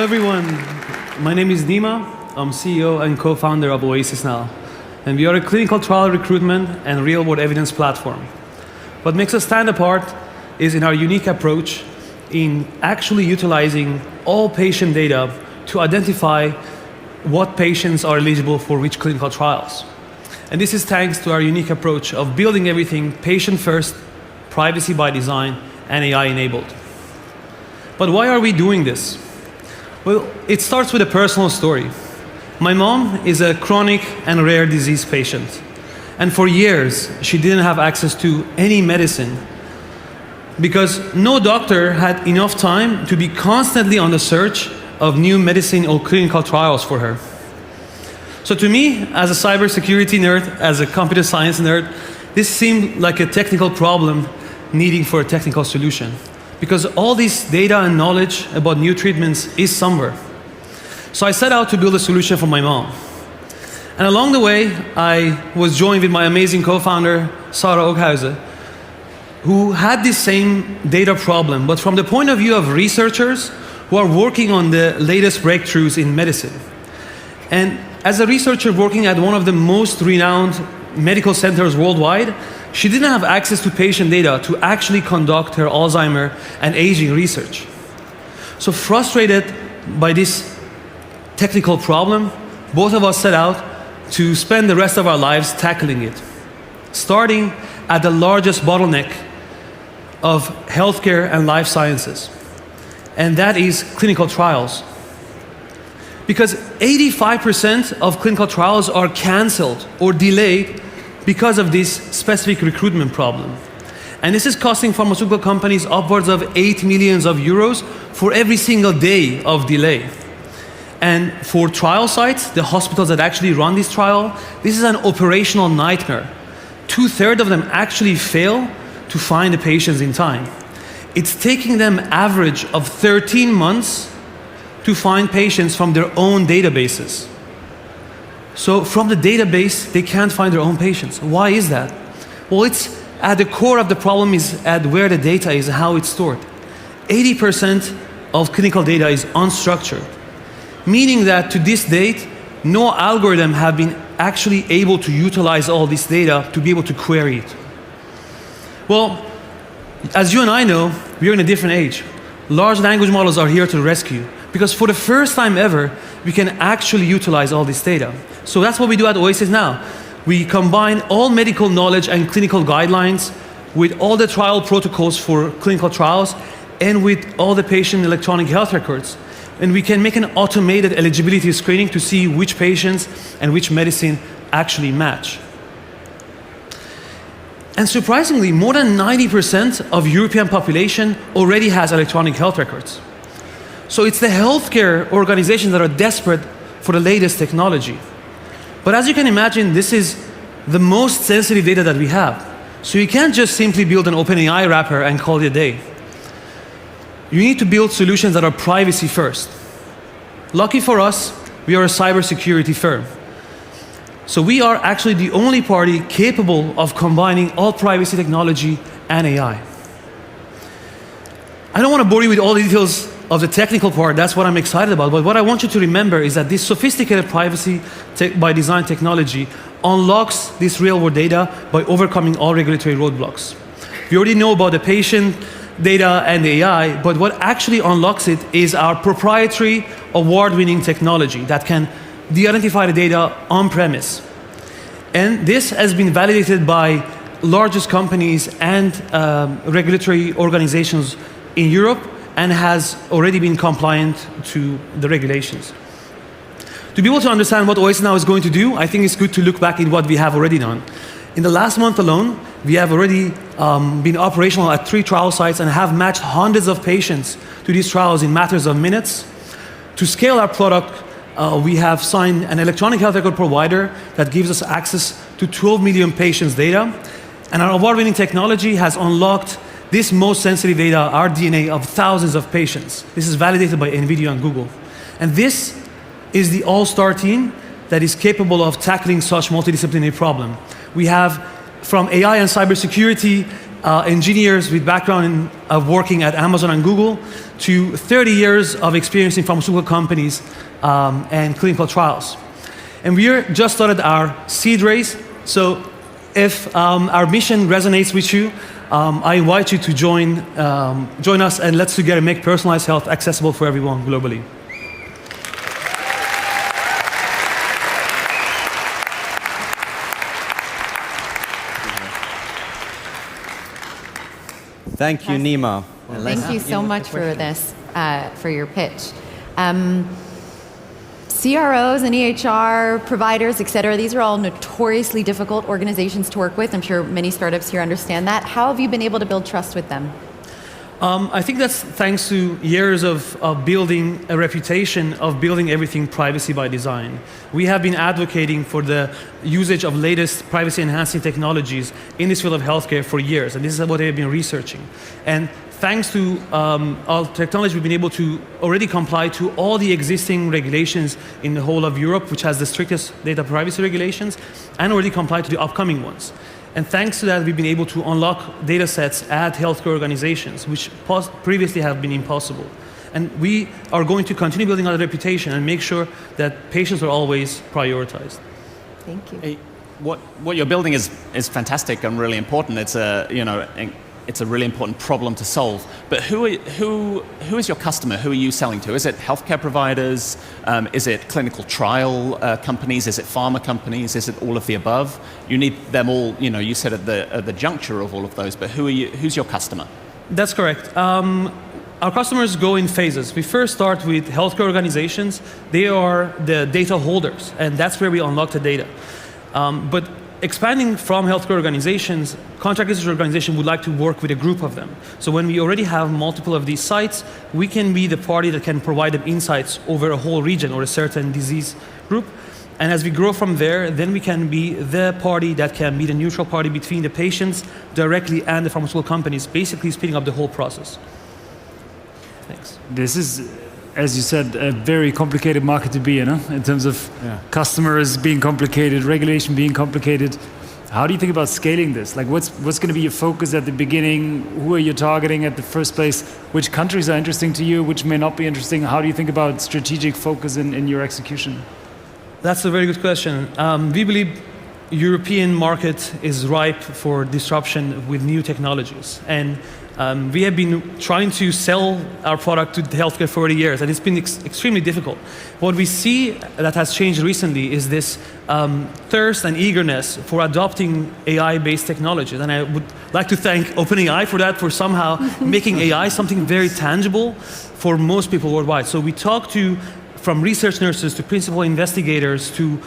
everyone. My name is Nima. I'm CEO and co-founder of OASYS NOW. And we are a clinical trial recruitment and real-world evidence platform. What makes us stand apart is in our unique approach in actually utilizing all patient data to identify what patients are eligible for which clinical trials. And this is thanks to our unique approach of building everything patient first, privacy by design, and AI enabled. But why are we doing this? Well, it starts with a personal story. My mom is a chronic and rare disease patient. And for years, she didn't have access to any medicine because no doctor had enough time to be constantly on the search of new medicine or clinical trials for her. So to me, as a cybersecurity nerd, as a computer science nerd, this seemed like a technical problem needing for a technical solution. Because all this data and knowledge about new treatments is somewhere. So I set out to build a solution for my mom. And along the way, I was joined with my amazing co-founder, Sara Okhuijsen, who had this same data problem, but from the point of view of researchers who are working on the latest breakthroughs in medicine. And as a researcher working at one of the most renowned medical centers worldwide, she didn't have access to patient data to actually conduct her Alzheimer and aging research. So frustrated by this technical problem, both of us set out to spend the rest of our lives tackling it, starting at the largest bottleneck of healthcare and life sciences, and that is clinical trials. Because 85% of clinical trials are canceled or delayed because of this specific recruitment problem. And this is costing pharmaceutical companies upwards of 8 million euros for every single day of delay. And for trial sites, the hospitals that actually run this trial, this is an operational nightmare. 2/3 of them actually fail to find the patients in time. It's taking them average of 13 months to find patients from their own databases. So from the database, they can't find their own patients. Why is that? Well, it's at the core of the problem is at where the data is and how it's stored. 80% of clinical data is unstructured, meaning that to this date, no algorithm have been actually able to utilize all this data to be able to query it. Well, as you and I know, we're in a different age. Large language models are here to rescue, because for the first time ever, we can actually utilize all this data. So that's what we do at OASYS NOW. We combine all medical knowledge and clinical guidelines with all the trial protocols for clinical trials and with all the patient electronic health records. And we can make an automated eligibility screening to see which patients and which medicine actually match. And surprisingly, more than 90% of European population already has electronic health records. So it's the healthcare organizations that are desperate for the latest technology. But as you can imagine, this is the most sensitive data that we have. So you can't just simply build an OpenAI wrapper and call it a day. You need to build solutions that are privacy first. Lucky for us, we are a cybersecurity firm. So we are actually the only party capable of combining all privacy technology and AI. I don't want to bore you with all the details of the technical part, that's what I'm excited about, but what I want you to remember is that this sophisticated privacy by design technology unlocks this real world data by overcoming all regulatory roadblocks. We already know about the patient data and the AI, but what actually unlocks it is our proprietary award-winning technology that can de-identify the data on-premise. And this has been validated by largest companies and regulatory organizations in Europe and has already been compliant to the regulations. To be able to understand what OASYS NOW is going to do, I think it's good to look back at what we have already done. In the last month alone, we have already been operational at 3 trial sites and have matched hundreds of patients to these trials in matters of minutes. To scale our product, we have signed an electronic health record provider that gives us access to 12 million patients' data. And our award-winning technology has unlocked this most sensitive data, our DNA, of thousands of patients. This is validated by NVIDIA and Google. And this is the all-star team that is capable of tackling such multidisciplinary problem. We have, from AI and cybersecurity, engineers with background of working at Amazon and Google to 30 years of experience in pharmaceutical companies and clinical trials. And we just started our seed raise, so if our mission resonates with you, I invite you to join us, and let's together make personalized health accessible for everyone globally. Thank you, Nima. Thank you so much for this, for your pitch. CROs and EHR providers, et cetera, these are all notoriously difficult organizations to work with. I'm sure many startups here understand that. How have you been able to build trust with them? I think that's thanks to years of building a reputation of building everything privacy by design. We have been advocating for the usage of latest privacy-enhancing technologies in this field of healthcare for years, and this is what they've been researching. And thanks to our technology, we've been able to already comply to all the existing regulations in the whole of Europe, which has the strictest data privacy regulations, and already comply to the upcoming ones. And thanks to that, we've been able to unlock data sets at healthcare organizations, which previously have been impossible. And we are going to continue building our reputation and make sure that patients are always prioritized. Thank you. Hey, what you're building is fantastic and really important. It's a it's a really important problem to solve. But who is your customer? Who are you selling to? Is it healthcare providers? Is it clinical trial companies? Is it pharma companies? Is it all of the above? You need them all. You said at the juncture of all of those. But who's your customer? That's correct. Our customers go in phases. We first start with healthcare organizations. They are the data holders, and that's where we unlock the data. But expanding from healthcare organizations, contract research organization would like to work with a group of them. So when we already have multiple of these sites, we can be the party that can provide them insights over a whole region or a certain disease group. And as we grow from there, then we can be the party that can be the neutral party between the patients directly and the pharmaceutical companies, basically speeding up the whole process. Thanks. This is, as you said, a very complicated market to be in, in terms of customers being complicated, regulation being complicated. How do you think about scaling this? Like, what's going to be your focus at the beginning? Who are you targeting at the first place? Which countries are interesting to you? Which may not be interesting? How do you think about strategic focus in your execution? That's a very good question. We believe European market is ripe for disruption with new technologies. And we have been trying to sell our product to healthcare for 40 years, and it's been extremely difficult. What we see that has changed recently is this thirst and eagerness for adopting AI-based technologies. And I would like to thank OpenAI for that, for somehow making AI something very tangible for most people worldwide. So we talk to from research nurses to principal investigators to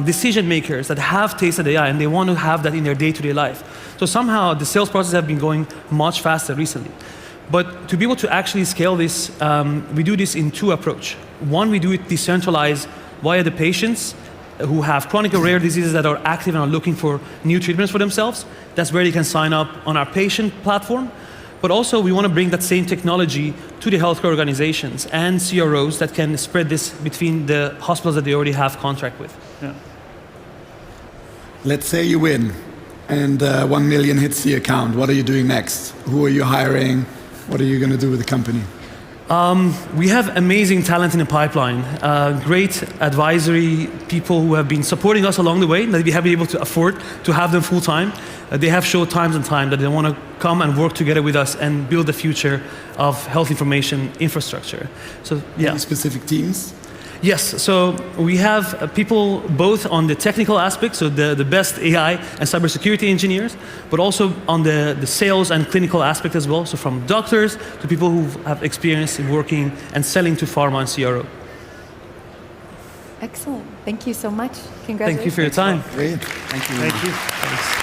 decision makers that have tasted AI and they want to have that in their day-to-day life. So somehow the sales process have been going much faster recently. But to be able to actually scale this, we do this in two approaches. One, we do it decentralized via the patients who have chronic or rare diseases that are active and are looking for new treatments for themselves. That's where they can sign up on our patient platform. But also we want to bring that same technology to the healthcare organizations and CROs that can spread this between the hospitals that they already have contract with. Yeah. Let's say you win and 1 million hits the account. What are you doing next? Who are you hiring? What are you going to do with the company? We have amazing talent in the pipeline, great advisory people who have been supporting us along the way, that we have been able to afford to have them full time. They have showed times and time that they want to come and work together with us and build the future of health information infrastructure. So, yeah. Any specific teams? Yes, so we have people both on the technical aspect, so the best AI and cybersecurity engineers, but also on the sales and clinical aspect as well. So from doctors to people who have experience in working and selling to pharma and CRO. Excellent. Thank you so much. Congratulations. Thank you for your time. Great. Thank you. Thank you. Thanks.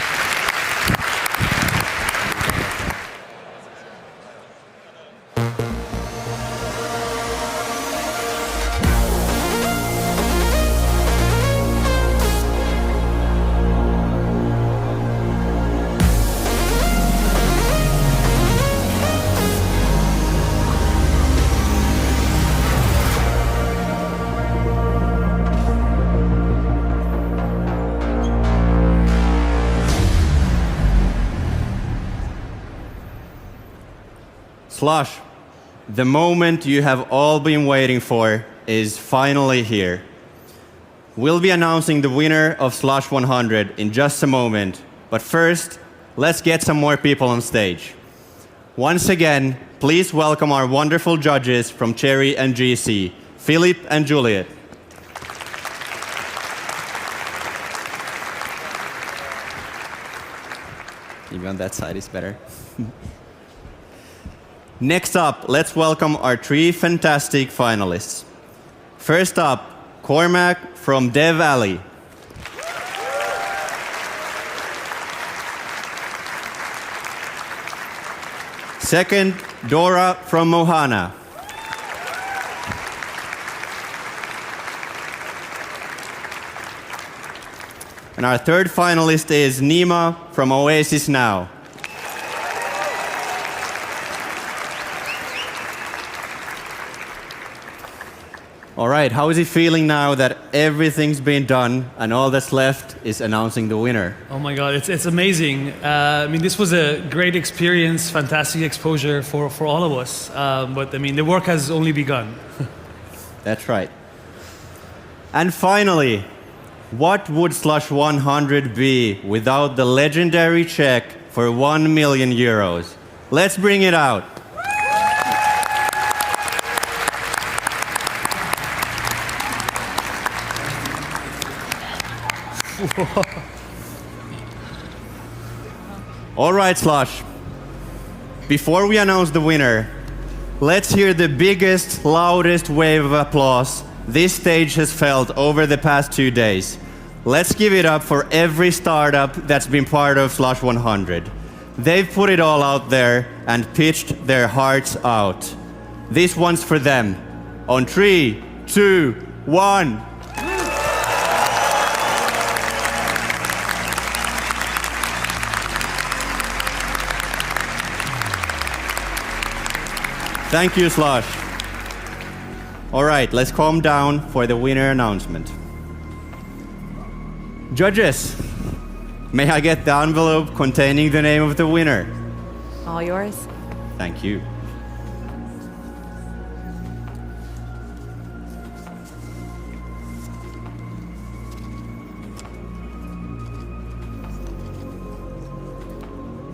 Slush, the moment you have all been waiting for is finally here. We'll be announcing the winner of Slush 100 in just a moment, but first, let's get some more people on stage. Once again, please welcome our wonderful judges from Cherry and GC, Filip and Juliet. Maybe on that side is better. Next up, let's welcome our 3 fantastic finalists. First up, Cormac from Dev Alley. Second, Dora from Mohana. And our third finalist is Nima from OASYS Now. All right, how is it feeling now that everything's been done and all that's left is announcing the winner? Oh my God, it's amazing. I mean, this was a great experience, fantastic exposure for all of us. But I mean, the work has only begun. That's right. And finally, what would Slush 100 be without the legendary check for 1 million euros? Let's bring it out. All right, Slush. Before we announce the winner, let's hear the biggest, loudest wave of applause this stage has felt over the past 2 days. Let's give it up for every startup that's been part of Slush 100. They've put it all out there and pitched their hearts out. This one's for them. On 3, 2, 1. Thank you, Slush. All right, let's calm down for the winner announcement. Judges, may I get the envelope containing the name of the winner? All yours. Thank you.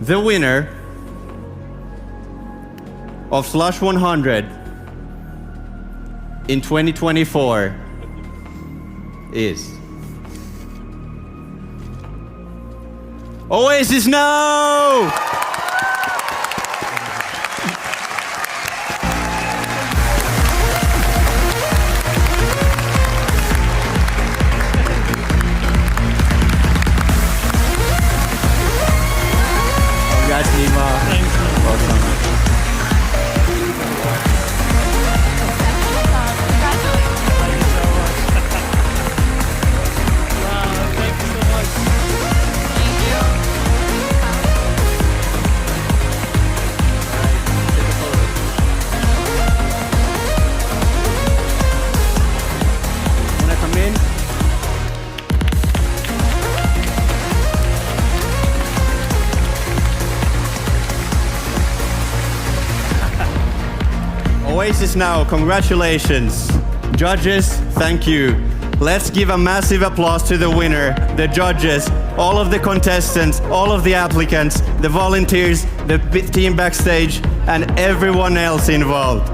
The winner of Slush 100 in 2024 is OASYS Now! Congrats, Nima. Thanks. Welcome. OASYS Now, congratulations. Judges, thank you. Let's give a massive applause to the winner, the judges, all of the contestants, all of the applicants, the volunteers, the team backstage, and everyone else involved.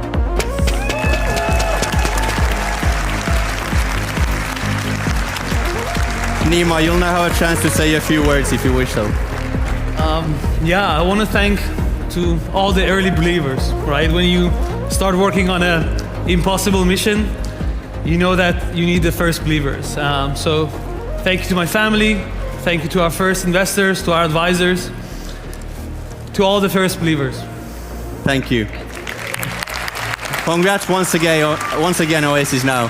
Nima, you'll now have a chance to say a few words if you wish so. Yeah, I want to thank to all the early believers, right? When you start working on an impossible mission, you know that you need the first believers. So thank you to my family, thank you to our first investors, to our advisors, to all the first believers. Thank you. Congrats once again, OASYS Now.